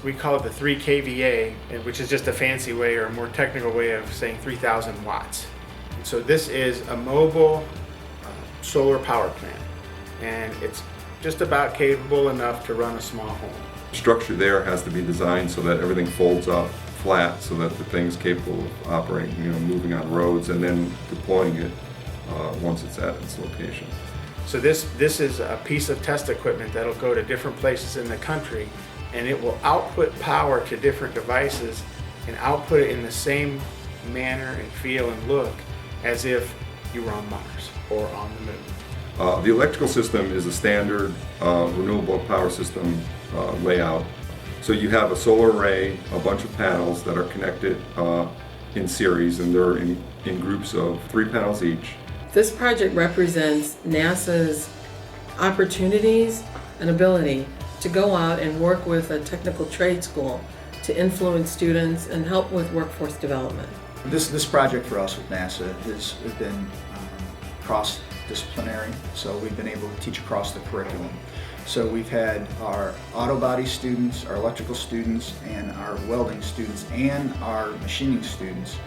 we call it the 3 kVA, which is just a fancy way or a more technical way of saying 3,000 watts. And so this is a mobile solar power plant, and it's just about capable enough to run a small home. The structure there has to be designed so that everything folds up flat so that the thing's capable of operating, moving on roads and then deploying it once it's at its location. So this is a piece of test equipment that'll go to different places in the country, and it will output power to different devices and output it in the same manner and feel and look as if you were on Mars or on the moon. The electrical system is a standard renewable power system layout. So you have a solar array, a bunch of panels that are connected in series, and they're in groups of 3 panels each. This project represents NASA's opportunities and ability to go out and work with a technical trade school to influence students and help with workforce development. This project for us with NASA has been cross-disciplinary, so we've been able to teach across the curriculum. So we've had our auto body students, our electrical students, and our welding students, and our machining students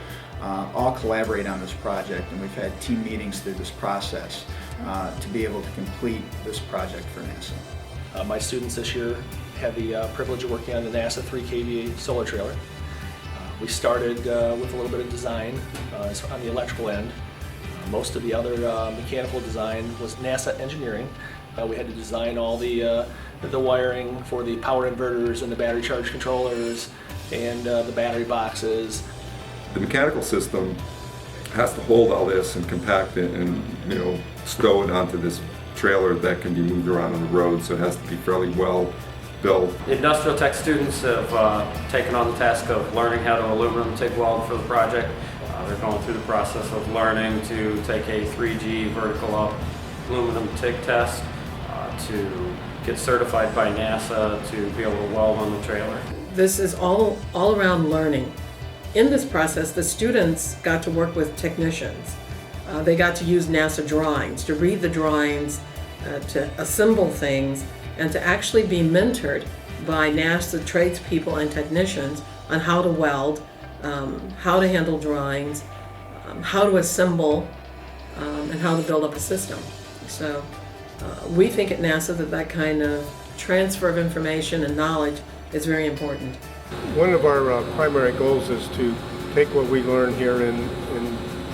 all collaborate on this project, and we've had team meetings through this process to be able to complete this project for NASA. My students this year had the privilege of working on the NASA 3 kVA solar trailer. We started with a little bit of design on the electrical end. Most of the other mechanical design was NASA engineering. We had to design all the wiring for the power inverters and the battery charge controllers and the battery boxes. The mechanical system has to hold all this and compact it and stow it onto this trailer that can be moved around on the road, so it has to be fairly well built. Industrial tech students have taken on the task of learning how to aluminum TIG weld for the project. They're going through the process of learning to take a 3G vertical up aluminum TIG test to get certified by NASA to be able to weld on the trailer. This is all around learning. In this process, the students got to work with technicians. They got to use NASA drawings, to read the drawings, to assemble things, and to actually be mentored by NASA tradespeople and technicians on how to weld, how to handle drawings, how to assemble, and how to build up a system. So we think at NASA that kind of transfer of information and knowledge is very important. One of our primary goals is to take what we learn here and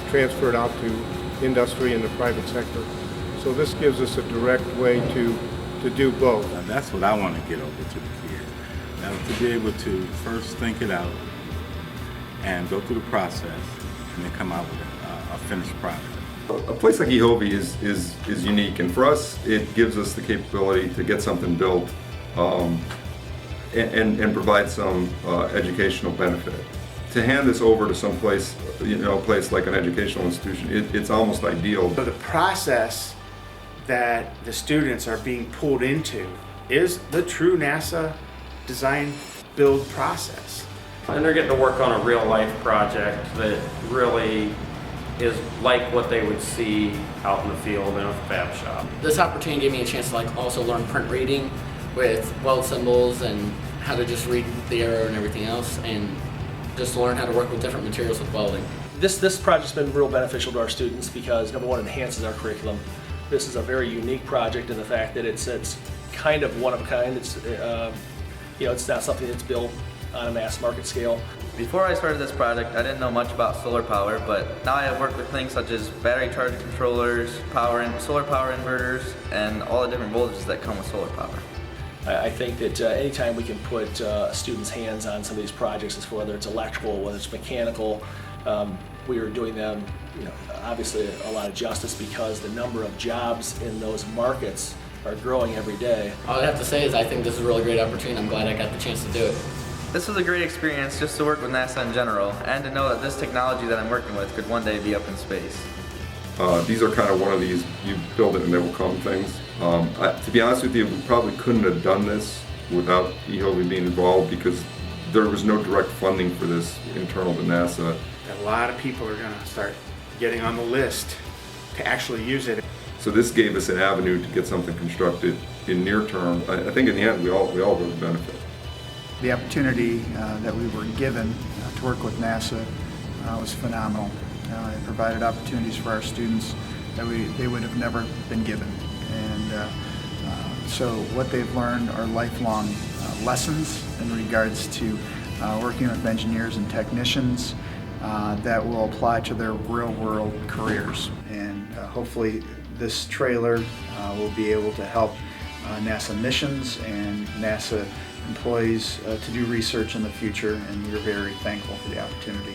transfer it out to industry and the private sector. So this gives us a direct way to do both. That's what I want to get over to the kids. To be able to first think it out and go through the process and then come out with a finished product. A place like EHOVE is unique, and for us it gives us the capability to get something built and provide some educational benefit. To hand this over to some place, a place like an educational institution, it's almost ideal. So the process that the students are being pulled into is the true NASA design build process. And they're getting to work on a real life project that really is like what they would see out in the field in a fab shop. This opportunity gave me a chance to also learn print reading with weld symbols and how to just read the arrow and everything else, and just learn how to work with different materials with welding. This project's been real beneficial to our students because, number one, it enhances our curriculum. This is a very unique project in the fact that it's kind of one of a kind. It's not something that's built on a mass market scale. Before I started this project, I didn't know much about solar power, but now I have worked with things such as battery charge controllers, solar power inverters, and all the different voltages that come with solar power. I think that anytime we can put a student's hands on some of these projects, whether it's electrical, whether it's mechanical, we are doing them, obviously a lot of justice because the number of jobs in those markets are growing every day. All I have to say is I think this is a really great opportunity. I'm glad I got the chance to do it. This was a great experience just to work with NASA in general, and to know that this technology that I'm working with could one day be up in space. These are kind of one of these, you build it and they will come things. To be honest with you, we probably couldn't have done this without EHOVE being involved because there was no direct funding for this internal to NASA. A lot of people are going to start getting on the list to actually use it. So this gave us an avenue to get something constructed in near term. I think in the end we all really benefit. The opportunity that we were given to work with NASA was phenomenal. It provided opportunities for our students that they would have never been given. And so what they've learned are lifelong lessons in regards to working with engineers and technicians that will apply to their real-world careers. And hopefully this trailer will be able to help NASA missions and NASA employees to do research in the future, and we're very thankful for the opportunity.